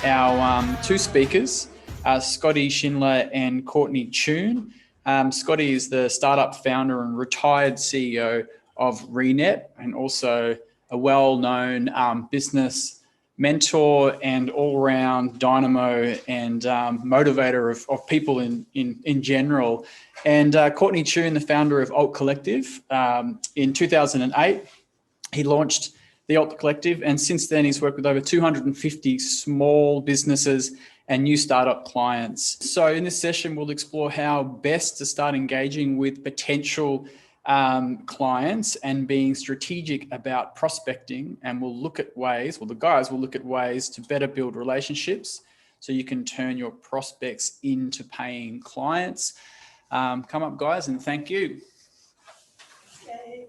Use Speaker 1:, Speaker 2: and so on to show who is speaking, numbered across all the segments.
Speaker 1: our two speakers, Scotty Schindler and Courtney Tune. Scotty is the startup founder and retired CEO of Renet, and also a well-known business mentor and all-round dynamo and motivator of people in general. And Courtney Tune, the founder of Alt Collective. In 2008, he launched the Alt Collective, and since then he's worked with over 250 small businesses and new startup clients. So in this session, we'll explore how best to start engaging with potential clients and being strategic about prospecting. And we'll look at ways, well, the guys will look at ways to better build relationships so you can turn your prospects into paying clients. Come up, guys, and thank you.
Speaker 2: Yay.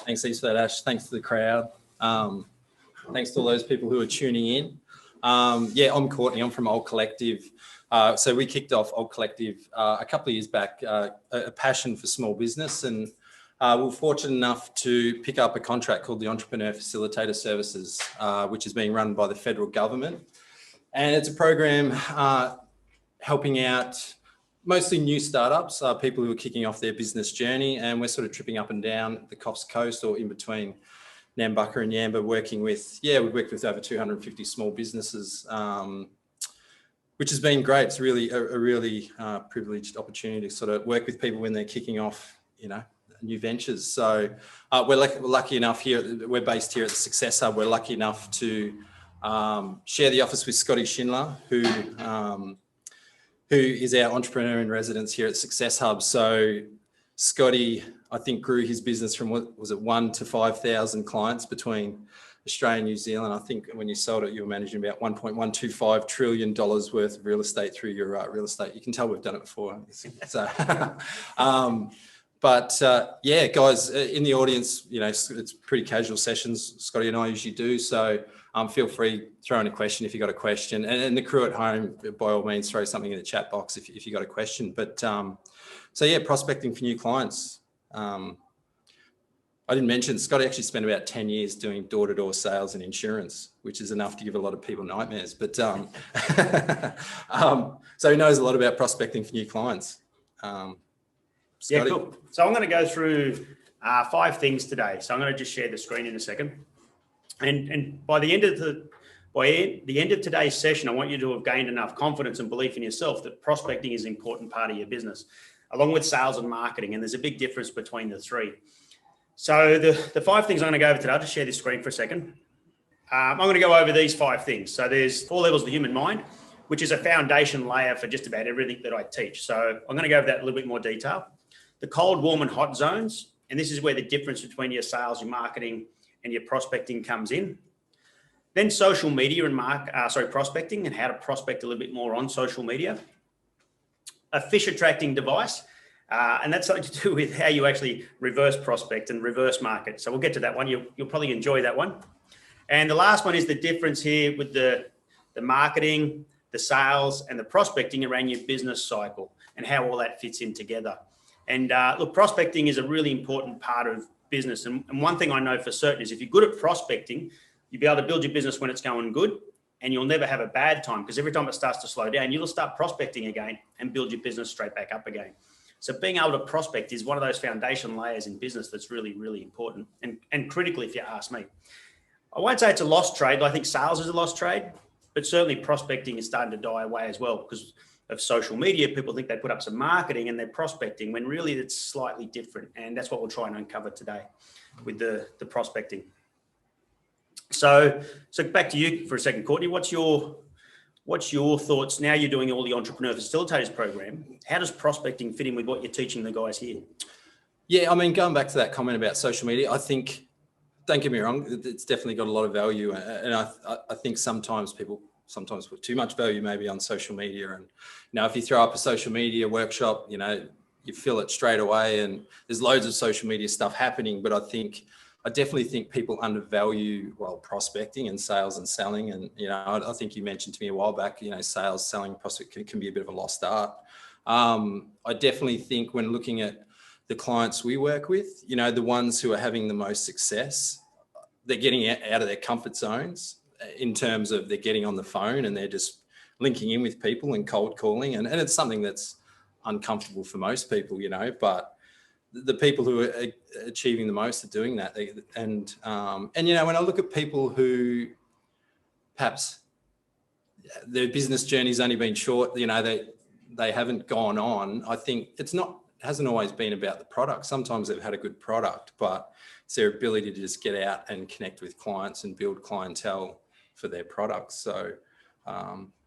Speaker 3: Thanks, East for that, Ash. Thanks to the crowd. Thanks to all those people who are tuning in. Yeah, I'm Courtney. I'm from Alt Collective. So we kicked off Alt Collective a couple of years back, a passion for small business, and we were fortunate enough to pick up a contract called the Entrepreneur Facilitator Services, which is being run by the federal government. And it's a program helping out mostly new startups, people who are kicking off their business journey, and we're sort of tripping up and down the Coast or in between Nambucca and Yamba, working with, we've worked with over 250 small businesses, which has been great. It's really a really privileged opportunity to sort of work with people when they're kicking off, new ventures. So we're lucky enough here, we're based here at the Success Hub. We're lucky enough to share the office with Scotty Schindler, who is our entrepreneur in residence here at Success Hub. So Scotty, I think, grew his business from, what was it, 1 to 5,000 clients between Australia and New Zealand. I think when you sold it, you were managing about $1.125 trillion worth of real estate through your real estate. You can tell we've done it before. So, yeah, guys in the audience, it's pretty casual sessions Scotty and I usually do. So feel free to throw in a question if you got a question, and the crew at home, by all means, throw something in the chat box if you got a question. But so yeah, prospecting for new clients. I didn't mention Scotty actually spent about 10 years doing door-to-door sales and insurance, which is enough to give a lot of people nightmares. But so he knows a lot about prospecting for new clients. Scotty?
Speaker 2: Yeah, cool. So I'm going to go through 5 things today. So I'm going to just share the screen in a second. And by the end of today's session, I want you to have gained enough confidence and belief in yourself that prospecting is an important part of your business, along with sales and marketing. And there's a big difference between the three. So the 5 things I'm going to go over today, I'll just share this screen for a second. I'm going to go over these 5 things. So there's 4 levels of the human mind, which is a foundation layer for just about everything that I teach. So I'm going to go over that in a little bit more detail. The cold, warm, and hot zones. And this is where the difference between your sales, your marketing, and your prospecting comes in. Then social media and prospecting, and how to prospect a little bit more on social media. A fish attracting device, and that's something to do with how you actually reverse prospect and reverse market. So we'll get to that one. You'll probably enjoy that one. And the last one is the difference here with the marketing, the sales, and the prospecting around your business cycle and how all that fits in together. And look, prospecting is a really important part of business. And one thing I know for certain is if you're good at prospecting, you'll be able to build your business when it's going good, and you'll never have a bad time, because every time it starts to slow down, you'll start prospecting again and build your business straight back up again. So being able to prospect is one of those foundation layers in business that's really, really important and critical, if you ask me. I won't say it's a lost trade, but I think sales is a lost trade, but certainly prospecting is starting to die away as well because of social media. People think they put up some marketing and they're prospecting, when really it's slightly different. And that's what we'll try and uncover today with the prospecting. So back to you for a second, Courtney. What's your thoughts? Now you're doing all the Entrepreneur Facilitators program. How does prospecting fit in with what you're teaching the guys here? Yeah,
Speaker 3: I mean, going back to that comment about social media, I think, don't get me wrong, it's definitely got a lot of value. And I think sometimes people put too much value maybe on social media. And, if you throw up a social media workshop, you fill it straight away, and there's loads of social media stuff happening. But I definitely think people undervalue, prospecting and sales and selling. And, I think you mentioned to me a while back, sales, selling, prospect can be a bit of a lost art. I definitely think when looking at the clients we work with, you know, the ones who are having the most success, they're getting out of their comfort zones in terms of they're getting on the phone and they're just linking in with people and cold calling. And it's something that's uncomfortable for most people, you know, but the people who are achieving the most are doing that. And you know, when I look at people who perhaps their business journey's only been short, you know, they haven't gone on, I think it hasn't always been about the product. Sometimes they've had a good product, but it's their ability to just get out and connect with clients and build clientele for their products. So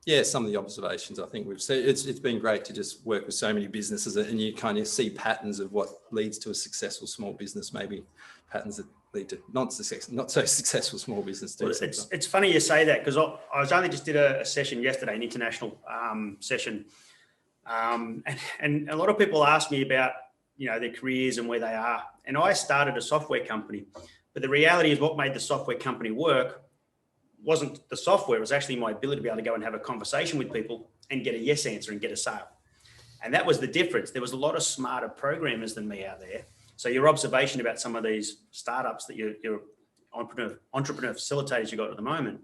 Speaker 3: yeah, some of the observations I think we've seen, it's been great to just work with so many businesses, and you kind of see patterns of what leads to a successful small business, maybe patterns that lead to not so successful small business too.
Speaker 2: Well, it's funny you say that, because I was only just did a session yesterday, an international session, and a lot of people ask me about, you know, their careers and where they are. And I started a software company, but the reality is what made the software company work wasn't the software, it was actually my ability to be able to go and have a conversation with people and get a yes answer and get a sale. And that was the difference. There was a lot of smarter programmers than me out there. So your observation about some of these startups that your entrepreneur facilitators you got at the moment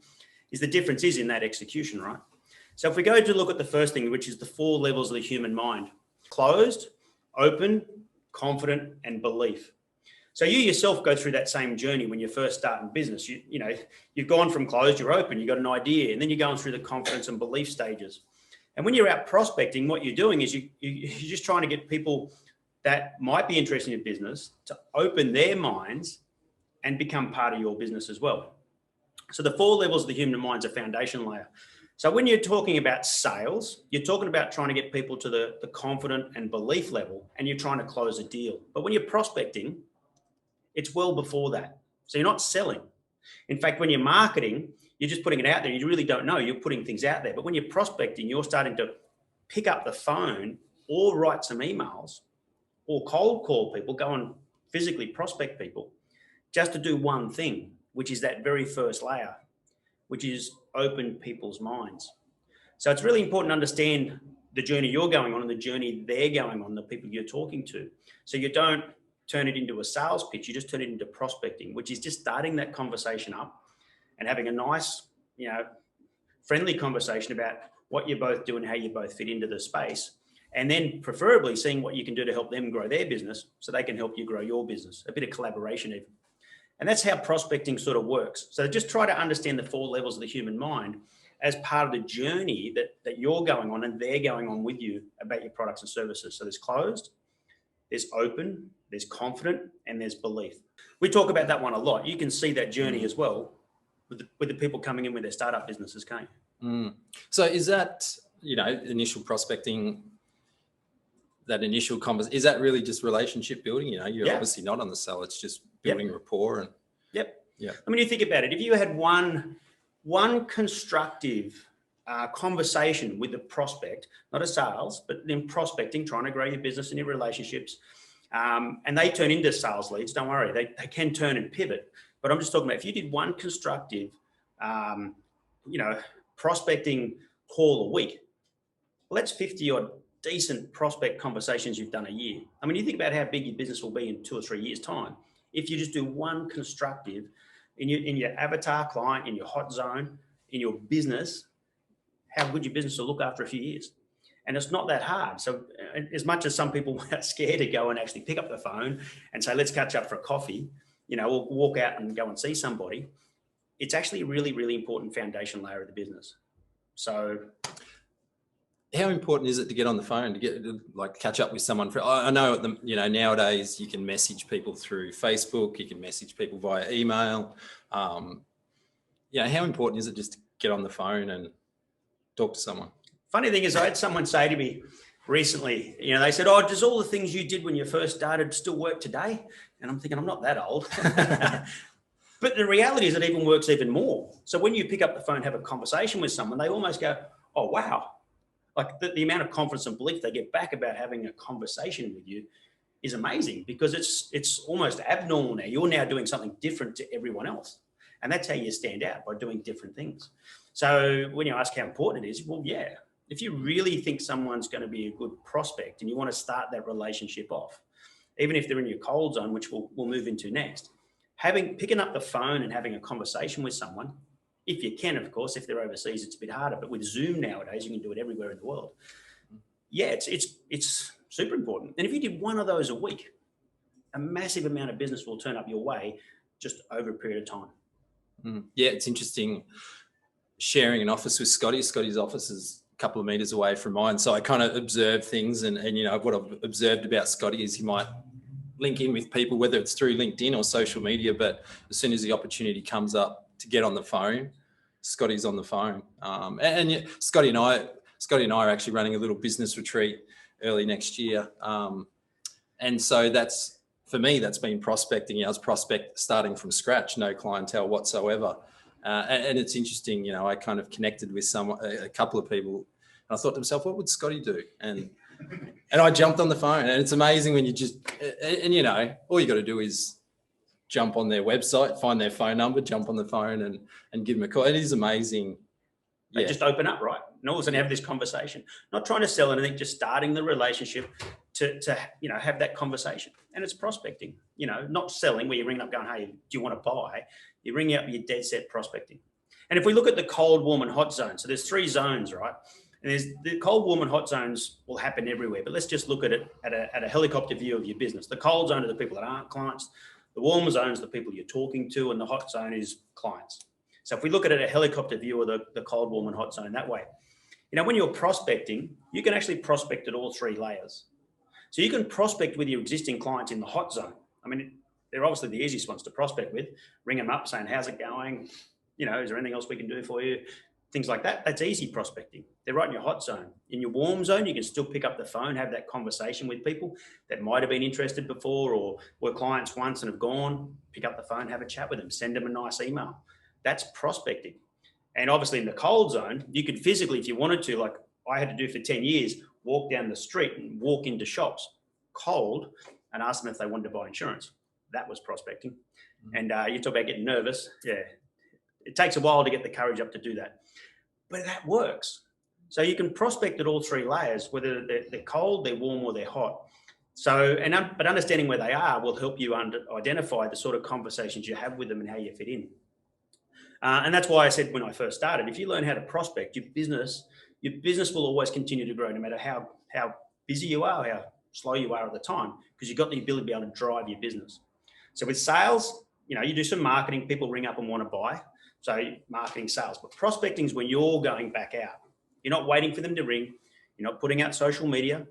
Speaker 2: is the difference is in that execution, right? So if we go to look at the first thing, which is the 4 levels of the human mind: closed, open, confident, and belief. So you yourself go through that same journey when you're first starting business. You know, you've gone from closed, you're open, you've got an idea, and then you're going through the confidence and belief stages. And when you're out prospecting, what you're doing is you're just trying to get people that might be interested in your business to open their minds and become part of your business as well. So the 4 levels of the human mind is a foundation layer. So when you're talking about sales, you're talking about trying to get people to the confident and belief level, and you're trying to close a deal. But when you're prospecting, it's well before that. So you're not selling. In fact, when you're marketing, you're just putting it out there. You really don't know. You're putting things out there. But when you're prospecting, you're starting to pick up the phone or write some emails or cold call people, go and physically prospect people just to do one thing, which is that very first layer, which is open people's minds. So it's really important to understand the journey you're going on and the journey they're going on, the people you're talking to. So you don't turn it into a sales pitch, you just turn it into prospecting, which is just starting that conversation up and having a nice, you know, friendly conversation about what you both do and how you both fit into the space. And then preferably seeing what you can do to help them grow their business so they can help you grow your business, a bit of collaboration even. And that's how prospecting sort of works. So just try to understand the 4 levels of the human mind as part of the journey that you're going on and they're going on with you about your products and services. So there's closed, there's open, there's confident, and there's belief. We talk about that one a lot. You can see that journey as well with the people coming in with their startup businesses, can't you?
Speaker 3: So is that, you know, initial prospecting, that initial conversation, is that really just relationship building? You know, you're obviously not on the sell, it's just building rapport. And
Speaker 2: I mean, you think about it. If you had one constructive conversation with the prospect, not a sales, but in prospecting, trying to grow your business and your relationships, and they turn into sales leads, don't worry, they can turn and pivot. But I'm just talking about if you did one constructive, you know, prospecting call a week, well, that's 50 odd decent prospect conversations you've done a year. I mean, you think about how big your business will be in 2 or 3 years' time. If you just do one constructive in your avatar client, in your hot zone, in your business, how good your business will look after a few years. And it's not that hard. So as much as some people are scared to go and actually pick up the phone and say, let's catch up for a coffee, you know, or walk out and go and see somebody, it's actually a really, really important foundation layer of the business. So
Speaker 3: how important is it to get on the phone, to get like catch up with someone? I know, you know, nowadays you can message people through Facebook, you can message people via email. You know, how important is it just to get on the phone and talk to someone?
Speaker 2: Funny thing is, I had someone say to me recently, you know, they said, oh, does all the things you did when you first started still work today? And I'm thinking, I'm not that old. But the reality is it even works even more. So when you pick up the phone, have a conversation with someone, they almost go, oh, wow. Like the amount of confidence and belief they get back about having a conversation with you is amazing, because it's almost abnormal now. You're now doing something different to everyone else. And that's how you stand out, by doing different things. So when you ask how important it is, well, yeah, if you really think someone's going to be a good prospect and you want to start that relationship off, even if they're in your cold zone, which we'll move into next, picking up the phone and having a conversation with someone, if you can, of course. If they're overseas, it's a bit harder, but with Zoom nowadays, you can do it everywhere in the world. Yeah, it's super important. And if you did one of those a week, a massive amount of business will turn up your way just over a period of time.
Speaker 3: Yeah, it's interesting sharing an office with Scotty. Scotty's office is a couple of meters away from mine. So I kind of observe things, and what I've observed about Scotty is he might link in with people, whether it's through LinkedIn or social media, but as soon as the opportunity comes up to get on the phone, Scotty's on the phone. And Scotty and I are actually running a little business retreat early next year. And so for me, that's been prospecting. I was starting from scratch, no clientele whatsoever. And it's interesting, I kind of connected with a couple of people, and I thought to myself, what would Scotty do? And I jumped on the phone, and it's amazing when you just, all you got to do is jump on their website, find their phone number, jump on the phone and give them a call. It is amazing.
Speaker 2: They just open up, right? And all of a sudden have this conversation, not trying to sell anything, just starting the relationship to have that conversation. And it's prospecting, not selling where you ring up going, hey, do you want to buy? You ring up your dead set prospecting. And if we look at the cold, warm and hot zone, so there's 3 zones, right? And there's the cold, warm and hot zones will happen everywhere, but let's just look at it at a helicopter view of your business. The cold zone are the people that aren't clients. The warm zone is the people you're talking to, and the hot zone is clients. So if we look at it at a helicopter view of the cold, warm and hot zone that way, when you're prospecting, you can actually prospect at all 3 layers. So you can prospect with your existing clients in the hot zone. I mean, they're obviously the easiest ones to prospect with. Ring them up saying, how's it going? Is there anything else we can do for you? Things like that. That's easy prospecting. They're right in your hot zone. In your warm zone, you can still pick up the phone, have that conversation with people that might have been interested before or were clients once and have gone. Pick up the phone, have a chat with them, send them a nice email. That's prospecting. And obviously in the cold zone, you could physically, if you wanted to, like I had to do for 10 years, walk down the street and walk into shops cold and ask them if they wanted to buy insurance. That was prospecting. And you talk about getting nervous. Yeah, it takes a while to get the courage up to do that. But that works. So you can prospect at all 3 layers, whether they're cold, they're warm, or they're hot. So, but understanding where they are will help you identify the sort of conversations you have with them and how you fit in. And that's why I said when I first started, if you learn how to prospect, your business will always continue to grow, no matter how busy you are, how slow you are at the time, because you've got the ability to be able to drive your business. So with sales, you do some marketing, people ring up and want to buy. So marketing, sales, but prospecting is when you're going back out. You're not waiting for them to ring. You're not putting out social media.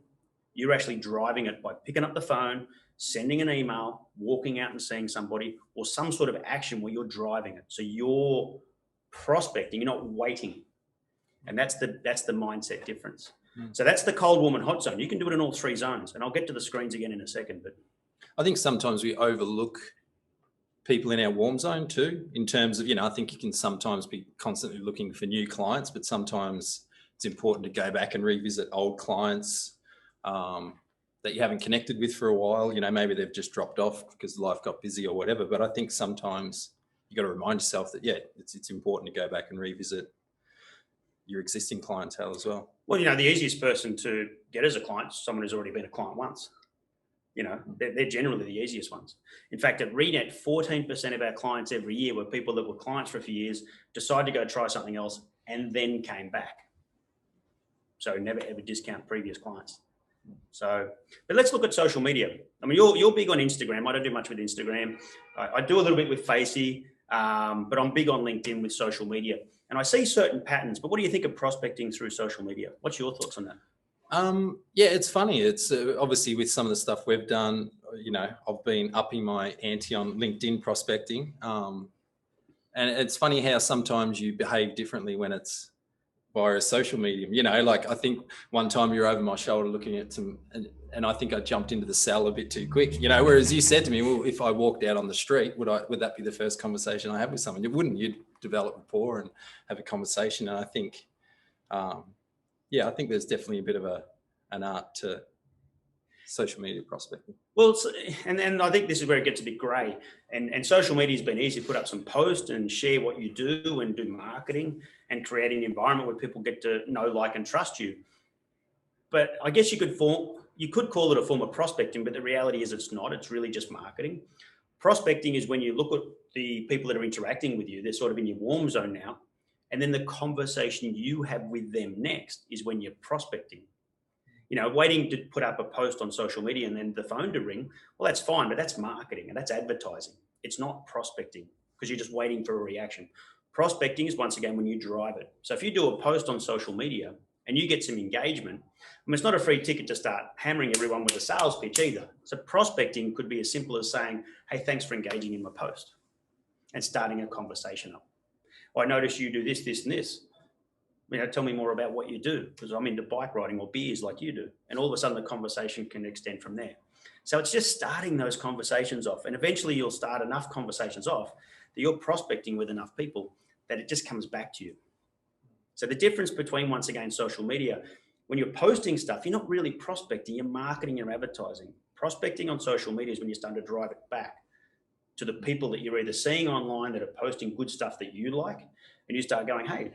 Speaker 2: You're actually driving it by picking up the phone, sending an email, walking out and seeing somebody, or some sort of action where you're driving it. So you're prospecting, you're not waiting. And that's the mindset difference. So that's the cold, warm and hot zone. You can do it in all 3 zones. And I'll get to the screens again in a second. But
Speaker 3: I think sometimes we overlook people in our warm zone too, in terms of, I think you can sometimes be constantly looking for new clients, but sometimes it's important to go back and revisit old clients that you haven't connected with for a while. Maybe they've just dropped off because life got busy or whatever. But I think sometimes you got to remind yourself that, it's important to go back and revisit your existing clientele as well.
Speaker 2: Well, the easiest person to get as a client is someone who's already been a client once. They're generally the easiest ones. In fact, at ReNet, 14% of our clients every year were people that were clients for a few years, decided to go try something else, and then came back. So never ever discount previous clients. So, but let's look at social media. I mean, you're big on Instagram. I don't do much with Instagram. I do a little bit with Facey, but I'm big on LinkedIn with social media. And I see certain patterns, but what do you think of prospecting through social media? What's your thoughts on that?
Speaker 3: It's funny. It's obviously with some of the stuff we've done, I've been upping my ante on LinkedIn prospecting. And it's funny how sometimes you behave differently when it's via a social medium. Like I think one time you're over my shoulder looking at some, and I think I jumped into the cell a bit too quick, whereas you said to me, well, if I walked out on the street, would that be the first conversation I had with someone? It wouldn't. You'd develop rapport and have a conversation. And I think, I think there's definitely a bit of an art to social media prospecting.
Speaker 2: Well, and I think this is where it gets a bit grey. And social media has been easy to put up some posts and share what you do and do marketing and create an environment where people get to know, like, and trust you. But I guess you could you could call it a form of prospecting, but the reality is it's not. It's really just marketing. Prospecting is when you look at the people that are interacting with you, they're sort of in your warm zone now. And then the conversation you have with them next is when you're prospecting. You know, waiting to put up a post on social media and then the phone to ring, well, that's fine, but that's marketing and that's advertising. It's not prospecting because you're just waiting for a reaction. Prospecting is, once again, when you drive it. So if you do a post on social media and you get some engagement, I mean, it's not a free ticket to start hammering everyone with a sales pitch either. So prospecting could be as simple as saying, hey, thanks for engaging in my post, and starting a conversation up. I notice you do this, this, and this. You know, tell me more about what you do, because I'm into bike riding or beers like you do. And all of a sudden the conversation can extend from there. So it's just starting those conversations off. And eventually you'll start enough conversations off that you're prospecting with enough people that it just comes back to you. So the difference between, once again, social media, when you're posting stuff, you're not really prospecting, you're marketing, you're advertising. Prospecting on social media is when you're starting to drive it back to the people that you're either seeing online that are posting good stuff that you like, and you start going, hey,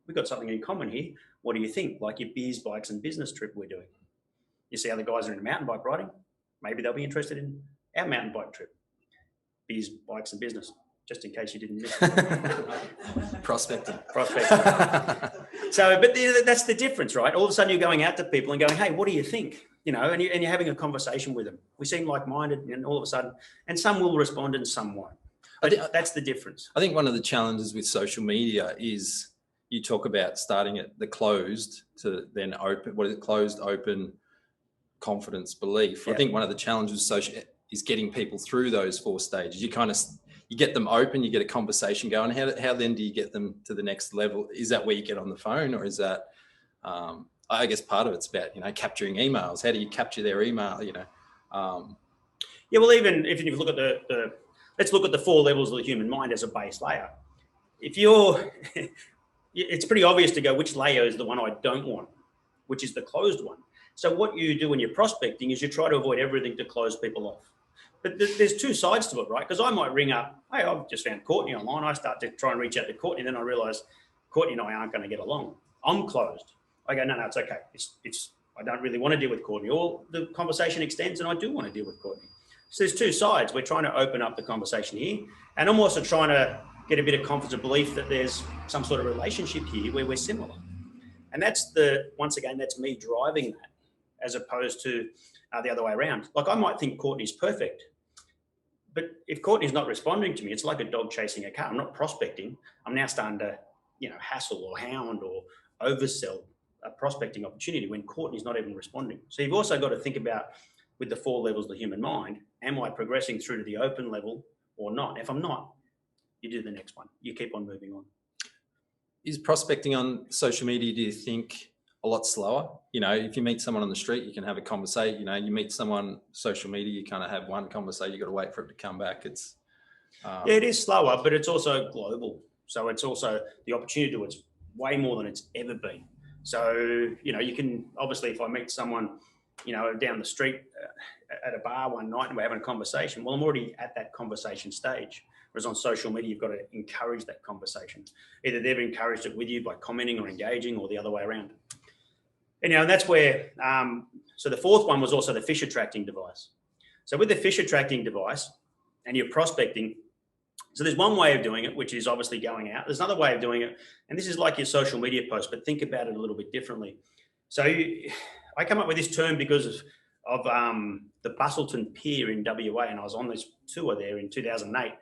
Speaker 2: we've got something in common here. What do you think? Like your beers, bikes, and business trip we're doing. You see other guys are into mountain bike riding. Maybe they'll be interested in our mountain bike trip. Beers, bikes, and business, just in case you didn't miss it.
Speaker 3: Prospecting.
Speaker 2: So, but that's the difference, right? All of a sudden you're going out to people and going, hey, what do you think? You know, and you're having a conversation with them. We seem like-minded, and all of a sudden, and some will respond and some won't. But that's the difference.
Speaker 3: I think one of the challenges with social media is you talk about starting at the closed to then open. What is it? Closed, open, confidence, belief. Yeah. I think one of the challenges is getting people through those 4 stages. You get them open, you get a conversation going. How then do you get them to the next level? Is that where you get on the phone, or is that? I guess part of it's about, you know, capturing emails. How do you capture their email? You know.
Speaker 2: Yeah. Well, even if you look at let's look at the 4 levels of the human mind as a base layer. If you're it's pretty obvious to go, which layer is the one I don't want, which is the closed one. So what you do when you're prospecting is you try to avoid everything to close people off. But there's 2 sides to it, right? Because I might ring up, hey, I've just found Courtney online. I start to try and reach out to Courtney, and then I realize Courtney and I aren't going to get along. I'm closed. I go, no, it's okay. I don't really want to deal with Courtney. Or the conversation extends and I do want to deal with Courtney. So there's 2 sides. We're trying to open up the conversation here. And I'm also trying to get a bit of confidence and belief that there's some sort of relationship here where we're similar. And once again, that's me driving that, as opposed to the other way around. Like, I might think Courtney's perfect, but if Courtney's not responding to me, it's like a dog chasing a car. I'm not prospecting. I'm now starting to, you know, hassle or hound or oversell a prospecting opportunity when Courtney's not even responding. So you've also got to think about, with the 4 levels of the human mind, am I progressing through to the open level or not? If I'm not, you do the next one. You keep on moving on.
Speaker 3: Is prospecting on social media, do you think, a lot slower? You know, if you meet someone on the street, you can have a conversation. You know, you meet someone social media, you kind of have one conversation. You got to wait for it to come back. It's
Speaker 2: yeah, it is slower, but it's also global. So it's also the opportunity to it's way more than it's ever been. So, you know, you can obviously, if I meet someone, you know, down the street at a bar one night and we're having a conversation, well, I'm already at that conversation stage. Whereas on social media, you've got to encourage that conversation. Either they've encouraged it with you by commenting or engaging, or the other way around. And, you know, that's where, so the 4th one was also the fish attracting device. So with the fish attracting device and you're prospecting, so there's one way of doing it, which is obviously going out. There's another way of doing it. And this is like your social media post, but think about it a little bit differently. So I come up with this term because of the Bustleton Pier in WA. And I was on this tour there in 2008.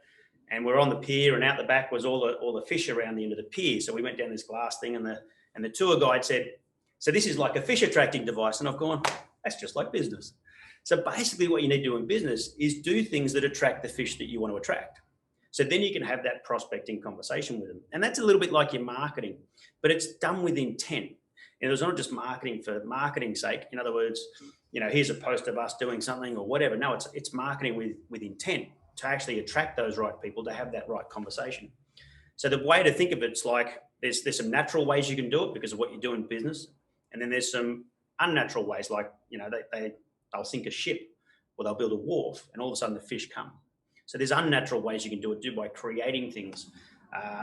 Speaker 2: And we're on the pier, and out the back was all the fish around the end of the pier. So we went down this glass thing, and the tour guide said, so this is like a fish attracting device. And I've gone, that's just like business. So basically what you need to do in business is do things that attract the fish that you want to attract. So then you can have that prospecting conversation with them. And that's a little bit like your marketing, but it's done with intent. And it's not just marketing for marketing's sake. In other words, you know, here's a post of us doing something or whatever. No, it's marketing with intent to actually attract those right people to have that right conversation. So the way to think of it's like there's some natural ways you can do it because of what you do in business. And then there's some unnatural ways, like, you know, they'll sink a ship or they'll build a wharf and all of a sudden the fish come. So there's unnatural ways you can do it by creating things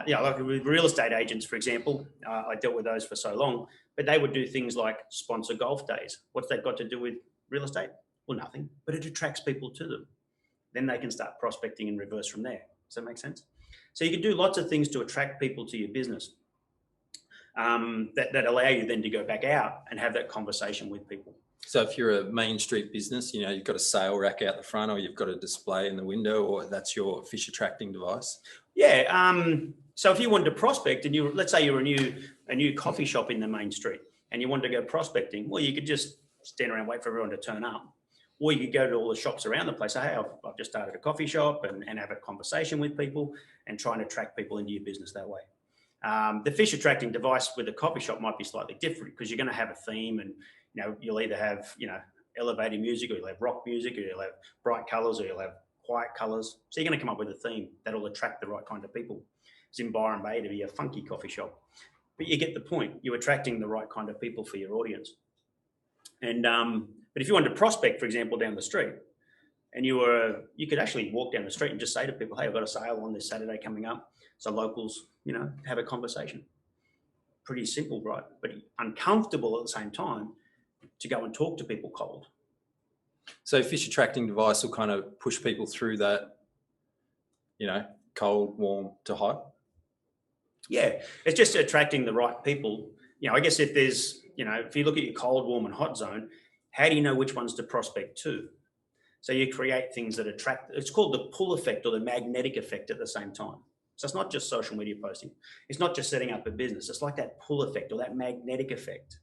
Speaker 2: like with real estate agents, for example, I dealt with those for so long, but they would do things like sponsor golf days. What's that got to do with real estate? Well, nothing, but it attracts people to them. Then they can start prospecting in reverse from there. Does that make sense? So you can do lots of things to attract people to your business that allow you then to go back out and have that conversation with people.
Speaker 3: So if you're a main street business, you've got a sale rack out the front, or you've got a display in the window, or that's your fish attracting device.
Speaker 2: Yeah. So if you wanted to prospect, and let's say you're a new coffee shop in the main street, and you wanted to go prospecting, well, you could just stand around and wait for everyone to turn up. Or you could go to all the shops around the place, say, hey, I've just started a coffee shop, and have a conversation with people and try and attract people into your business that way. The fish attracting device with a coffee shop might be slightly different, because you're going to have a theme, and you'll either have elevated music, or you'll have rock music, or you'll have bright colors, or you'll have quiet colors. So you're going to come up with a theme that'll attract the right kind of people. It's in Byron Bay to be a funky coffee shop, but you get the point. You're attracting the right kind of people for your audience. And but if you wanted to prospect, for example, down the street, and you could actually walk down the street and just say to people, hey, I've got a sale on this Saturday coming up. So locals, have a conversation. Pretty simple, right? But uncomfortable at the same time to go and talk to people cold.
Speaker 3: So fish attracting device will kind of push people through that, cold, warm to hot.
Speaker 2: Yeah, it's just attracting the right people. I guess if there's, if you look at your cold, warm and hot zone, how do you know which ones to prospect to? So you create things that attract. It's called the pull effect or the magnetic effect at the same time. So it's not just social media posting. It's not just setting up a business. It's like that pull effect or that magnetic effect.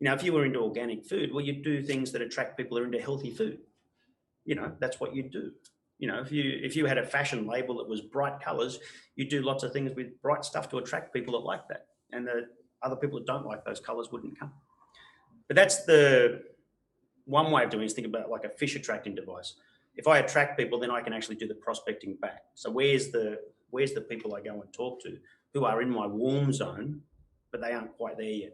Speaker 2: If you were into organic food, well, you do things that attract people who are into healthy food. That's what you do. If you had a fashion label that was bright colors, you do lots of things with bright stuff to attract people that like that. And the other people that don't like those colors wouldn't come. But that's the one way of doing it, is think about like a fish attracting device. If I attract people, then I can actually do the prospecting back. So where's the people I go and talk to who are in my warm zone, but they aren't quite there yet,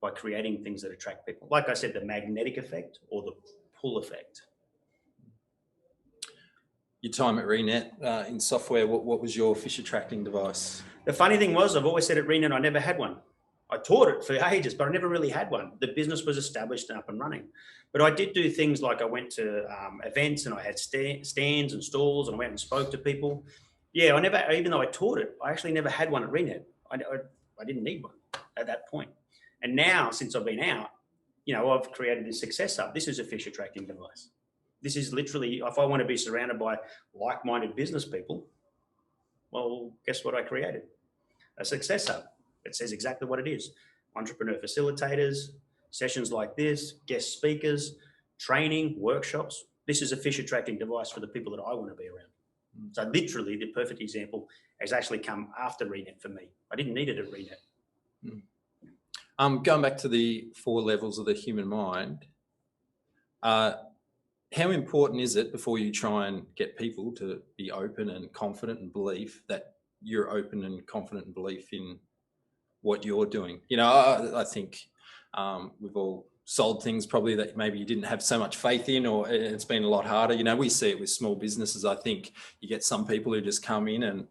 Speaker 2: by creating things that attract people. Like I said, the magnetic effect or the pull effect.
Speaker 3: Your time at Renet in software, what was your fish attracting device?
Speaker 2: The funny thing was, I've always said at Renet, I never had one. I taught it for ages, but I never really had one. The business was established and up and running. But I did do things like I went to events, and I had stands and stalls, and I went and spoke to people. Yeah, even though I taught it, I actually never had one at Renet. I didn't need one at that point. And now, since I've been out, I've created this Success Hub. This is a fish attracting device. This is literally, if I want to be surrounded by like-minded business people, well, guess what I created? A Success Hub. It says exactly what it is. Entrepreneur facilitators, sessions like this, guest speakers, training, workshops. This is a fish attracting device for the people that I want to be around. So literally, the perfect example has actually come after Renet for me. I didn't need it at Renet.
Speaker 3: Going back to the 4 levels of the human mind, how important is it before you try and get people to be open and confident and believe that you're open and confident and belief in what you're doing? I think we've all sold things probably that maybe you didn't have so much faith in, or it's been a lot harder. We see it with small businesses. I think you get some people who just come in and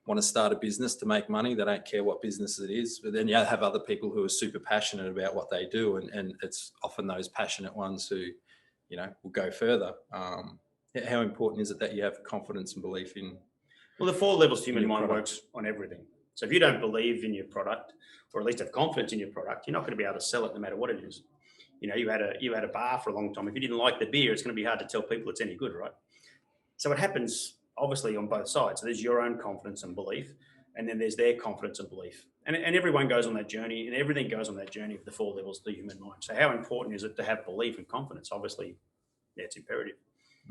Speaker 3: want to start a business to make money. They don't care what business it is. But then you have other people who are super passionate about what they do. And it's often those passionate ones who, will go further. How important is it that you have confidence and belief in?
Speaker 2: Well, the 4 levels human mind works on everything. So if you don't believe in your product, or at least have confidence in your product, you're not going to be able to sell it no matter what it is. You had a bar for a long time. If you didn't like the beer, it's going to be hard to tell people it's any good, right? So it happens obviously on both sides. So there's your own confidence and belief, and then there's their confidence and belief. And everyone goes on that journey, and everything goes on that journey of the 4 levels of the human mind. So how important is it to have belief and confidence? Obviously, yeah, it's imperative,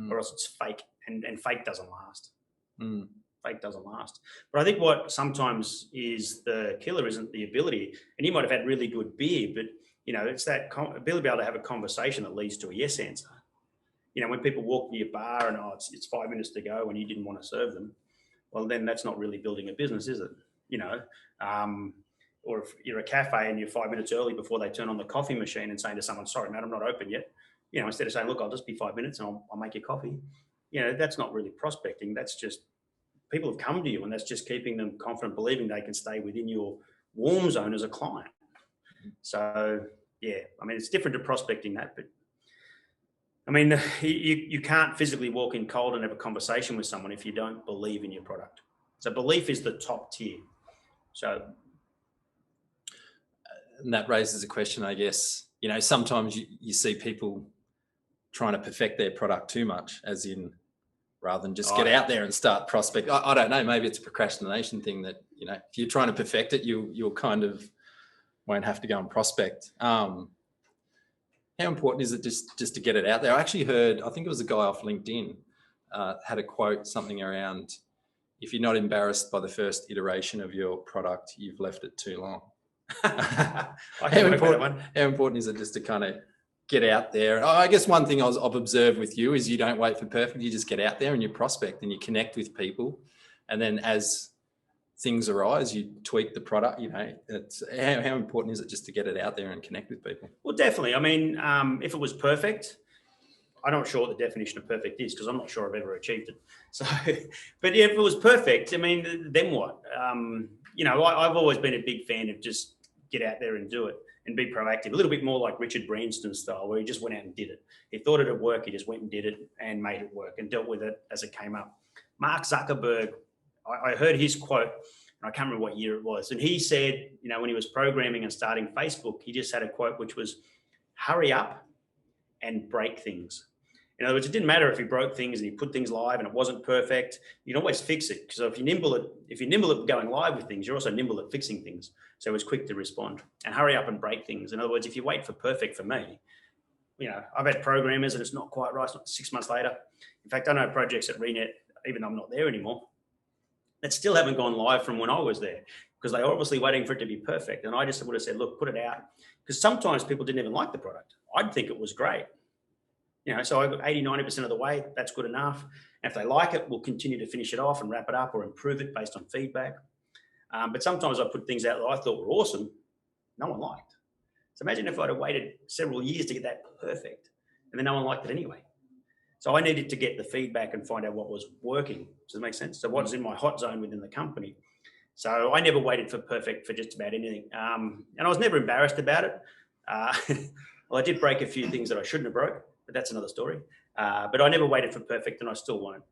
Speaker 2: or else it's fake, and fake doesn't last. Fake doesn't last. But I think what sometimes is the killer isn't the ability, and you might have had really good beer, but it's that ability to be able to have a conversation that leads to a yes answer. When people walk to your bar and it's 5 minutes to go and you didn't want to serve them, well, then that's not really building a business, is it? Or if you're a cafe and you're 5 minutes early before they turn on the coffee machine and saying to someone, sorry, mate, I'm not open yet. Instead of saying, look, I'll just be 5 minutes and I'll make you coffee. That's not really prospecting. That's just people have come to you, and that's just keeping them confident, believing they can stay within your warm zone as a client. So yeah, I mean, it's different to prospecting that, but I mean, you can't physically walk in cold and have a conversation with someone if you don't believe in your product. So belief is the top tier. So,
Speaker 3: and that raises a question, I guess. You know, sometimes you see people trying to perfect their product too much, as in rather than just get out there and start prospect. I don't know, maybe it's a procrastination thing that, you know, if you're trying to perfect it, you'll kind of won't have to go and prospect. How important is it just to get it out there? I actually heard, I think it was a guy off LinkedIn, had a quote, something around, if you're not embarrassed by the first iteration of your product, you've left it too long. How important is it just to kind of get out there? I guess one thing I've observed with you is you don't wait for perfect. You just get out there and you prospect and you connect with people. And then as things arise, you tweak the product. You know, it's how important is it just to get it out there and connect with people?
Speaker 2: Well, definitely. I mean, if it was perfect, I'm not sure what the definition of perfect is, because I'm not sure I've ever achieved it. So, but if it was perfect, I mean, then what? You know, I've always been a big fan of just get out there and do it and be proactive. A little bit more like Richard Branson style, where he just went out and did it. He thought it'd work. He just went and did it and made it work and dealt with it as it came up. Mark Zuckerberg, I heard his quote, and I can't remember what year it was. And he said, you know, when he was programming and starting Facebook, he just had a quote, which was, hurry up and break things. In other words, it didn't matter if he broke things and he put things live and it wasn't perfect. You'd always fix it, because if you're nimble at going live with things, you're also nimble at fixing things. So it's quick to respond and hurry up and break things. In other words, if you wait for perfect, for me, you know, I've had programmers and it's not quite right. It's not 6 months later. In fact, I know projects at ReNet, even though I'm not there anymore, that still haven't gone live from when I was there, because they were obviously waiting for it to be perfect. And I just would have said, look, put it out, because sometimes people didn't even like the product. I'd think it was great. You know, so I got 80, 90% of the way, that's good enough. And if they like it, we'll continue to finish it off and wrap it up or improve it based on feedback. But sometimes I put things out that I thought were awesome, no one liked. So imagine if I'd have waited several years to get that perfect and then no one liked it anyway. So I needed to get the feedback and find out what was working. Does that make sense? So what's in my hot zone within the company. So I never waited for perfect for just about anything. And I was never embarrassed about it. Well, I did break a few things that I shouldn't have broke, but that's another story. But I never waited for perfect, and I still won't.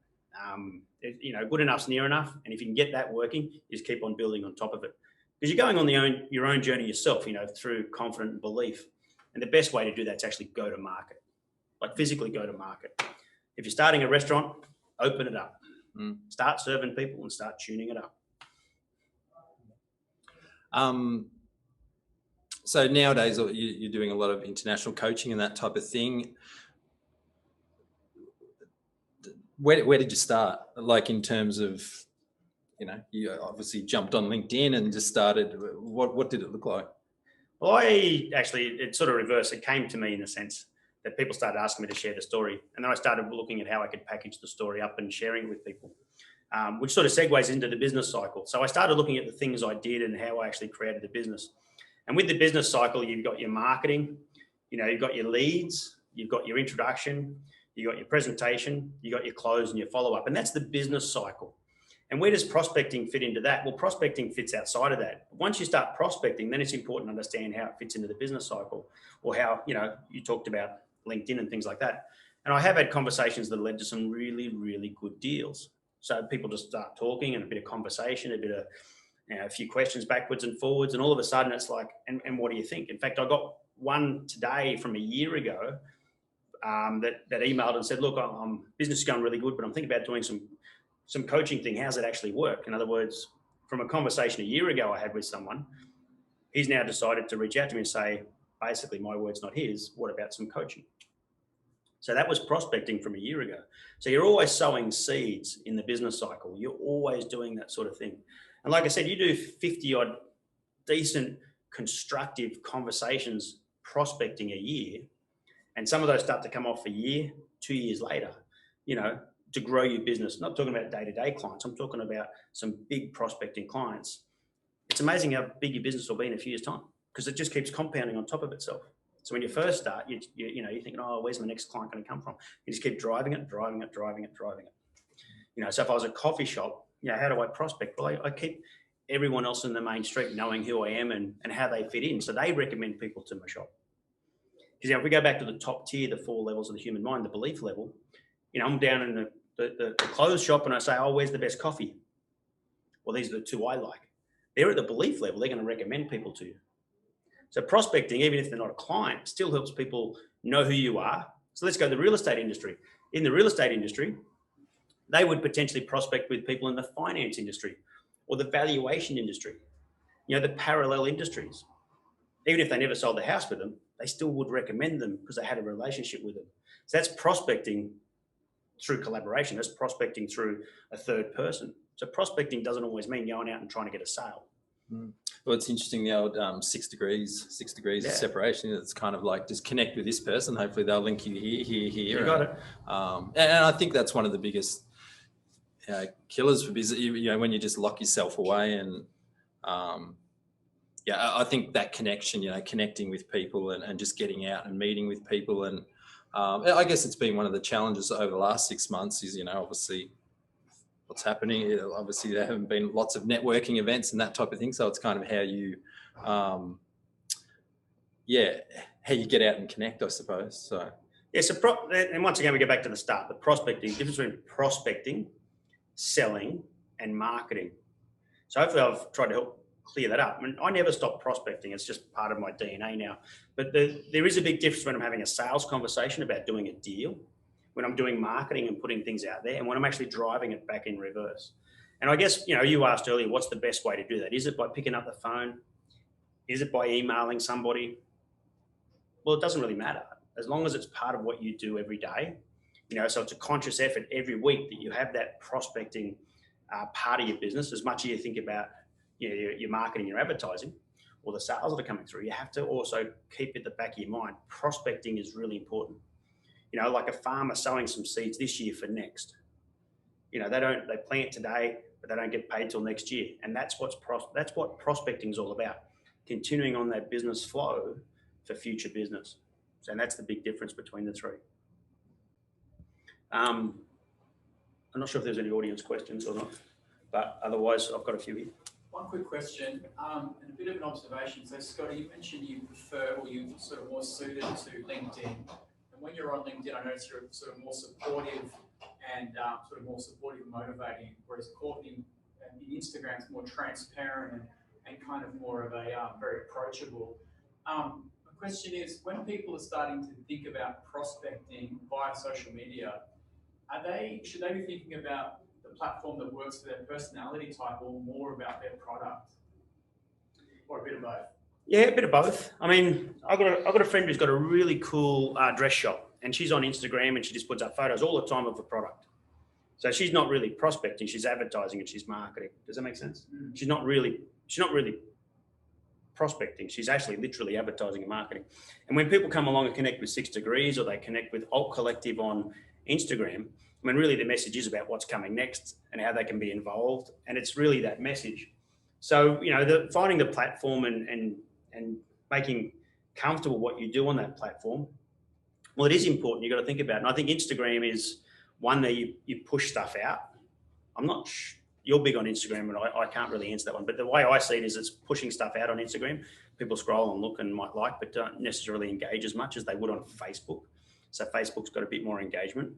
Speaker 2: You know, good enough's near enough. And if you can get that working, you just keep on building on top of it. Because you're going on your own journey yourself, you know, through confident belief. And the best way to do that is actually go to market, like physically go to market. If you're starting a restaurant, open it up. Start serving people and start tuning it up.
Speaker 3: So nowadays you're doing a lot of international coaching and that type of thing. Where did you start? Like in terms of, you know, you obviously jumped on LinkedIn and just started. What did it look like? Well,
Speaker 2: it's sort of reverse. It came to me in the sense that people started asking me to share the story. And then I started looking at how I could package the story up and sharing it with people, which sort of segues into the business cycle. So I started looking at the things I did and how I actually created the business. And with the business cycle, you've got your marketing, you know, you've got your leads, you've got your introduction, you've got your presentation, you've got your close and your follow-up. And that's the business cycle. And where does prospecting fit into that? Well, prospecting fits outside of that. Once you start prospecting, then it's important to understand how it fits into the business cycle, or how, you know, you talked about LinkedIn and things like that. And I have had conversations that led to some really, really good deals. So people just start talking and a bit of conversation, a bit of, you know, a few questions backwards and forwards, and all of a sudden it's like, and what do you think? In fact, I got one today from a year ago that emailed and said, look, business is going really good, but I'm thinking about doing some coaching thing. How's it actually work? In other words, from a conversation a year ago I had with someone, he's now decided to reach out to me and say, basically, my words, not his, what about some coaching? So that was prospecting from a year ago. So you're always sowing seeds in the business cycle. You're always doing that sort of thing. And like I said, you do 50 odd decent, constructive conversations prospecting a year, and some of those start to come off a year, 2 years later, you know, to grow your business. I'm not talking about day-to-day clients. I'm talking about some big prospecting clients. It's amazing how big your business will be in a few years' time, because it just keeps compounding on top of itself. So when you first start, you're thinking, oh, where's my next client going to come from? You just keep driving it. You know, so if I was a coffee shop how do I prospect? Well, I keep everyone else in the main street knowing who I am and how they fit in. So they recommend people to my shop. Because if we go back to the top tier, the 4 levels of the human mind, the belief level, I'm down in the clothes shop and I say, oh, where's the best coffee? Well, these are the 2 I like. They're at the belief level. They're going to recommend people to you. So prospecting, even if they're not a client, still helps people know who you are. So let's go to the real estate industry. In the real estate industry, they would potentially prospect with people in the finance industry or the valuation industry, the parallel industries. Even if they never sold the house with them, they still would recommend them because they had a relationship with them. So that's prospecting through collaboration. That's prospecting through a third person. So prospecting doesn't always mean going out and trying to get a sale.
Speaker 3: Well, it's interesting, the old 6 degrees of separation. It's kind of like, just connect with this person. Hopefully they'll link you here.
Speaker 2: You got it.
Speaker 3: And I think that's one of the biggest killers for business, when you just lock yourself away. And I think that connection, connecting with people and just getting out and meeting with people. And I guess it's been one of the challenges over the last 6 months is, obviously what's happening. Obviously there haven't been lots of networking events and that type of thing. So it's kind of how you, how you get out and connect, I suppose. So,
Speaker 2: and once again, we go back to the start, the prospecting, difference between prospecting, selling and marketing. So hopefully I've tried to help clear that up. I mean, I never stop prospecting. It's just part of my DNA now. But there is a big difference when I'm having a sales conversation about doing a deal, when I'm doing marketing and putting things out there, and when I'm actually driving it back in reverse. And I guess, you asked earlier, what's the best way to do that? Is it by picking up the phone? Is it by emailing somebody? Well, it doesn't really matter. As long as it's part of what you do every day, so it's a conscious effort every week that you have that prospecting part of your business. As much as you think about your marketing, your advertising, or the sales that are coming through, you have to also keep at the back of your mind. Prospecting is really important. Like a farmer sowing some seeds this year for next. They plant today, but they don't get paid till next year. And that's what prospecting is all about. Continuing on that business flow for future business. So that's the big difference between the 3. I'm not sure if there's any audience questions or not, but otherwise I've got a few here.
Speaker 1: One quick question and a bit of an observation. So Scotty, you mentioned you prefer, or you're sort of more suited to LinkedIn. And when you're on LinkedIn, I notice you're sort of more supportive and motivating, whereas Courtney in Instagram is more transparent and kind of more of a very approachable. The question is, when people are starting to think about prospecting via social media, should they be thinking about the platform that works for their personality type or more about their product? Or a bit of both?
Speaker 2: Yeah, a bit of both. I mean, I've got a friend who's got a really cool dress shop, and she's on Instagram and she just puts up photos all the time of the product. So she's not really prospecting, she's advertising and she's marketing. Does that make sense? Mm. She's not really prospecting. She's actually literally advertising and marketing. And when people come along and connect with 6 Degrees or they connect with Alt Collective on Instagram, I mean, really the message is about what's coming next and how they can be involved. And it's really that message. So, finding the platform and making comfortable what you do on that platform, well, it is important. You've got to think about it. And I think Instagram is one that you push stuff out. I'm not you're big on Instagram, and I can't really answer that one. But the way I see it is it's pushing stuff out on Instagram. People scroll and look and might like, but don't necessarily engage as much as they would on Facebook. So Facebook's got a bit more engagement.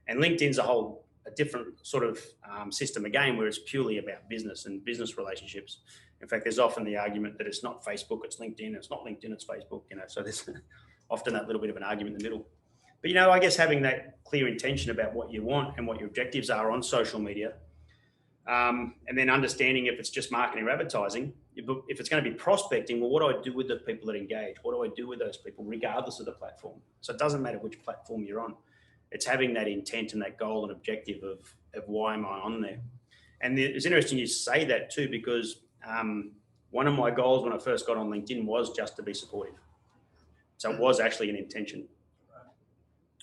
Speaker 2: And LinkedIn's a different sort of system again, where it's purely about business and business relationships. In fact, there's often the argument that it's not Facebook, it's LinkedIn. It's not LinkedIn, it's Facebook. So there's often that little bit of an argument in the middle. But I guess having that clear intention about what you want and what your objectives are on social media, and then understanding if it's just marketing or advertising, if it's going to be prospecting, well, what do I do with the people that engage? What do I do with those people, regardless of the platform? So it doesn't matter which platform you're on. It's having that intent and that goal and objective of why am I on there? And it's interesting you say that too, because one of my goals when I first got on LinkedIn was just to be supportive. So it was actually an intention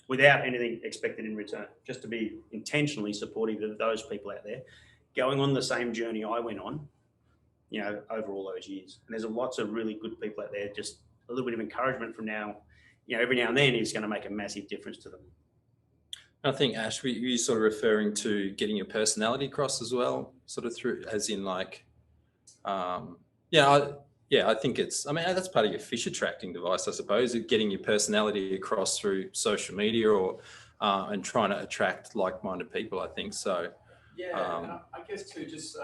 Speaker 2: without anything expected in return, just to be intentionally supportive of those people out there going on the same journey I went on, over all those years. And there's lots of really good people out there. Just a little bit of encouragement from now, every now and then is going to make a massive difference to them.
Speaker 3: I think, Ash, were you sort of referring to getting your personality across as well, sort of through, as in like, I think it's, I mean, that's part of your fish attracting device, I suppose, getting your personality across through social media or, and trying to attract like-minded people, I think. So,
Speaker 1: yeah, and I guess too, just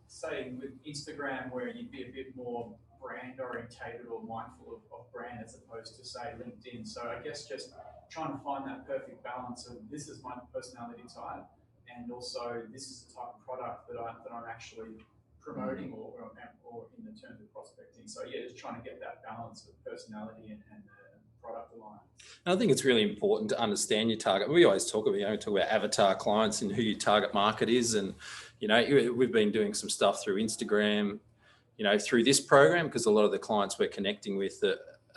Speaker 1: say with Instagram, where you'd be a bit more brand orientated or mindful of brand as opposed to say LinkedIn. So I guess just trying to find that perfect balance of this is my personality type, and also this is the type of product that I'm actually promoting or in the terms of prospecting. So yeah, just trying to get that balance of personality and the product alliance.
Speaker 3: I think it's really important to understand your target. We always talk about, avatar clients and who your target market is. And, we've been doing some stuff through Instagram, through this program, because a lot of the clients we're connecting with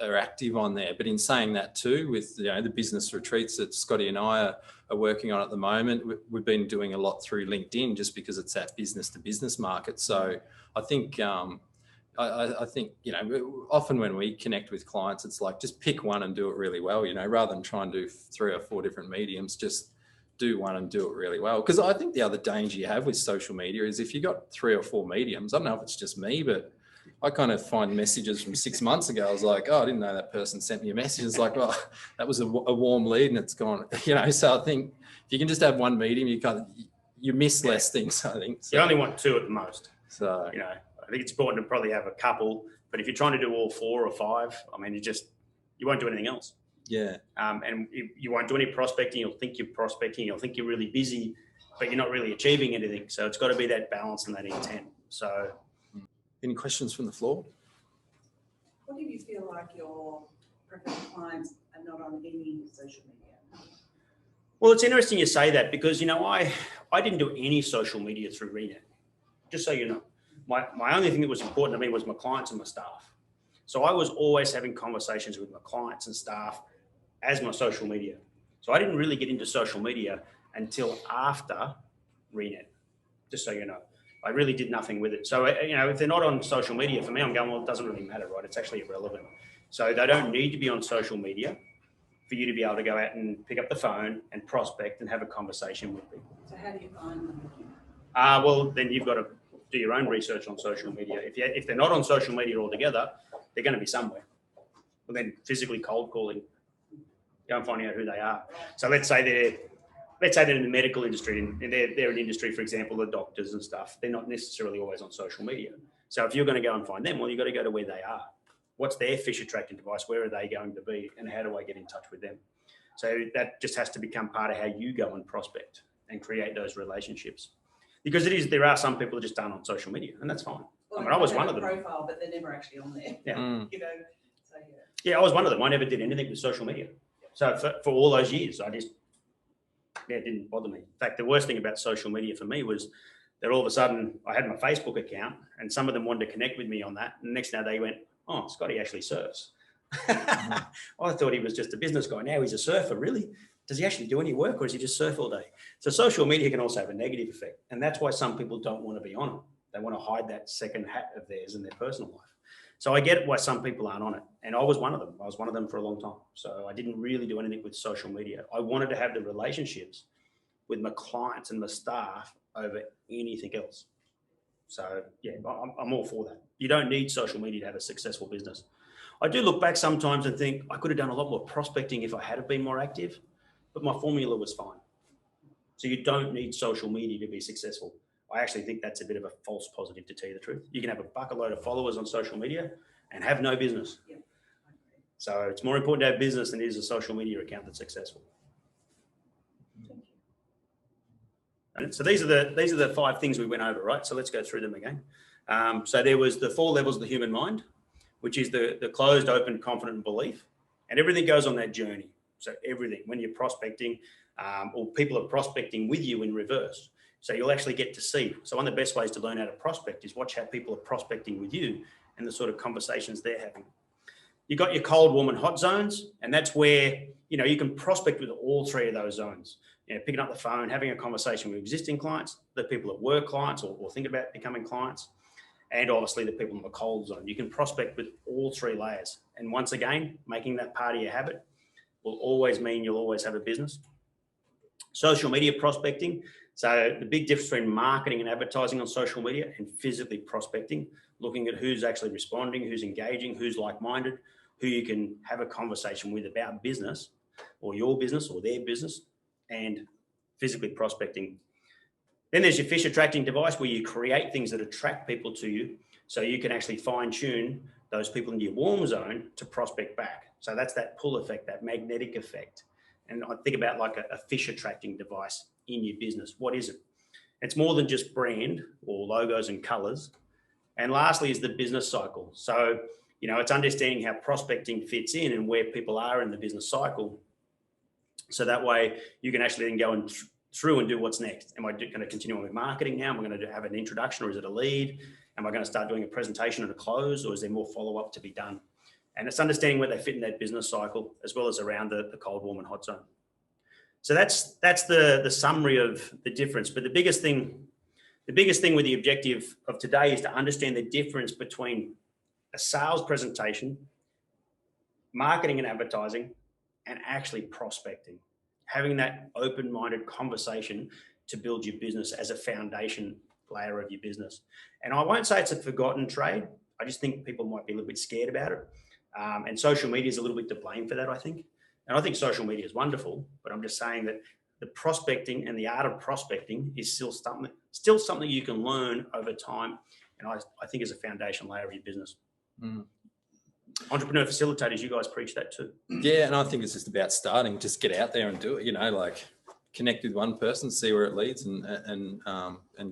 Speaker 3: are active on there. But in saying that too, with, the business retreats that Scotty and I are working on at the moment, we've been doing a lot through LinkedIn just because it's that business to business market. So I think, I think, often when we connect with clients, it's like, just pick one and do it really well, rather than try and do 3 or 4 different mediums, just do one and do it really well. Because I think the other danger you have with social media is if you got 3 or 4 mediums, I don't know if it's just me, but I kind of find messages from 6 months ago. I was like, oh, I didn't know that person sent me a message. It's like, well, that was a warm lead and it's gone, So I think if you can just have one medium, you miss less things, I think. So,
Speaker 2: you only want 2 at the most.
Speaker 3: So,
Speaker 2: I think it's important to probably have a couple, but if you're trying to do all 4 or 5, I mean, you won't do anything else.
Speaker 3: Yeah.
Speaker 2: And you won't do any prospecting. You'll think you're prospecting. You'll think you're really busy, but you're not really achieving anything. So it's got to be that balance and that intent. So,
Speaker 3: any questions from the floor?
Speaker 4: What do you feel like your preferred clients are not on any social media?
Speaker 2: Well, it's interesting you say that because, I didn't do any social media through Renet. Just so you know, my only thing that was important to me was my clients and my staff. So I was always having conversations with my clients and staff as my social media. So I didn't really get into social media until after Renet, just so you know. I really did nothing with it. So, if they're not on social media, for me, I'm going, well, it doesn't really matter, right? It's actually irrelevant. So they don't need to be on social media for you to be able to go out and pick up the phone and prospect and have a conversation with people.
Speaker 4: So how do you find them?
Speaker 2: Well, then you've got to do your own research on social media. If they're not on social media altogether, they're going to be somewhere. Well, then physically cold calling, go and find out who they are. So let's say they're in the medical industry and they're an industry, for example, the doctors and stuff. They're not necessarily always on social media. So if you're going to go and find them, well, you've got to go to where they are. What's their fish attracting device? Where are they going to be? And how do I get in touch with them? So that just has to become part of how you go and prospect and create those relationships. Because there are some people that just aren't on social media, and that's fine.
Speaker 4: Well,
Speaker 2: I was one of them.
Speaker 4: Profile, but they're never actually on there.
Speaker 2: Yeah.
Speaker 4: So
Speaker 2: yeah, I was one of them. I never did anything with social media. So for all those years, it didn't bother me. In fact, the worst thing about social media for me was that all of a sudden I had my Facebook account and some of them wanted to connect with me on that. And the next day they went, oh, Scotty actually surfs. I thought he was just a business guy. Now he's a surfer, really? Does he actually do any work or does he just surf all day? So social media can also have a negative effect. And that's why some people don't want to be on it. They want to hide that second hat of theirs in their personal life. So I get why some people aren't on it. And I was one of them. I was one of them for a long time. So I didn't really do anything with social media. I wanted to have the relationships with my clients and my staff over anything else. So yeah, I'm all for that. You don't need social media to have a successful business. I do look back sometimes and think I could have done a lot more prospecting if I had been more active, but my formula was fine. So you don't need social media to be successful. I actually think that's a bit of a false positive, to tell you the truth. You can have a bucket load of followers on social media and have no business.
Speaker 4: Yeah.
Speaker 2: So it's more important to have business than it is a social media account that's successful. And so these are the 5 things we went over, right? So let's go through them again. So there was the 4 levels of the human mind, which is the closed, open, confident, and belief. And everything goes on that journey. So everything, when you're prospecting, or people are prospecting with you in reverse. So you'll actually get to see. So one of the best ways to learn how to prospect is watch how people are prospecting with you and the sort of conversations they're having. You've got your cold, warm, and hot zones. And that's where, you can prospect with all 3 of those zones. Picking up the phone, having a conversation with existing clients, the people that were clients or think about becoming clients, and obviously the people in the cold zone. You can prospect with all 3 layers. And once again, making that part of your habit will always mean you'll always have a business. Social media prospecting. So the big difference between marketing and advertising on social media and physically prospecting, looking at who's actually responding, who's engaging, who's like-minded, who you can have a conversation with about business or your business or their business, and physically prospecting. Then there's your fish attracting device, where you create things that attract people to you, so you can actually fine tune those people in your warm zone to prospect back. So that's that pull effect, that magnetic effect. And I think about like a fish attracting device in your business. What is it? It's more than just brand or logos and colors. And lastly is the business cycle. So, you know, it's understanding how prospecting fits in and where people are in the business cycle. So that way you can actually then go through and do what's next. Am I going to continue on with marketing now? Am I going to have an introduction, or is it a lead? Am I going to start doing a presentation and a close, or is there more follow-up to be done? And it's understanding where they fit in that business cycle, as well as around the cold, warm, and hot zone. So that's the summary of the difference. But the biggest thing with the objective of today is to understand the difference between a sales presentation, marketing and advertising, and actually prospecting. Having that open-minded conversation to build your business as a foundation layer of your business. And I won't say it's a forgotten trade. I just think people might be a little bit scared about it. And social media is a little bit to blame for that, I think. And I think social media is wonderful, but I'm just saying that the prospecting and the art of prospecting is still something you can learn over time. And I think is a foundation layer of your business. Entrepreneur facilitators, you guys preach that too.
Speaker 3: Yeah, and I think it's just about starting. Just get out there and do it. You know, like connect with one person, see where it leads, and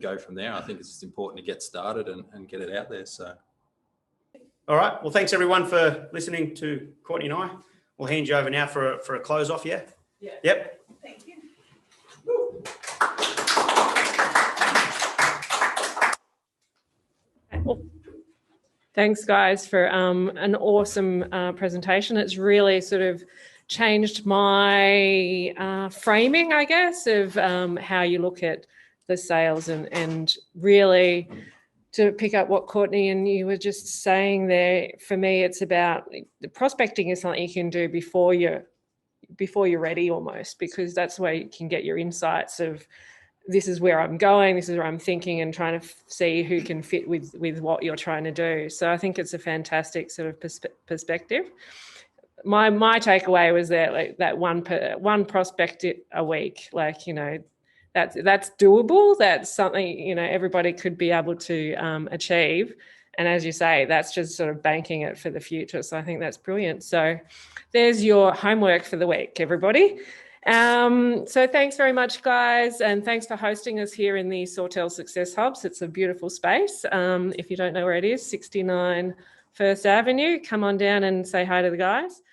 Speaker 3: go from there. I think it's just important to get started and get it out there. So.
Speaker 2: All right. Well, thanks everyone for listening to Courtney and I. We'll hand you over now for a close off. Yeah.
Speaker 4: Yeah.
Speaker 2: Yep.
Speaker 4: Thank you.
Speaker 5: Thanks, guys, for an awesome presentation. It's really sort of changed my framing, I guess, of how you look at the sales, and really to pick up what Courtney and you were just saying there. For me, it's about the prospecting is something you can do before you're ready, almost, because that's where you can get your insights of, this is where I'm going, this is where I'm thinking, and trying to see who can fit with what you're trying to do. So I think it's a fantastic sort of perspective. My takeaway was that, like, that one prospect a week, like, you know, that's doable. That's something, you know, everybody could be able to achieve. And as you say, that's just sort of banking it for the future. So I think that's brilliant. So there's your homework for the week, everybody. So thanks very much, guys. And thanks for hosting us here in the Sawtell Success Hubs. It's a beautiful space. If you don't know where it is, 69 First Avenue, come on down and say hi to the guys.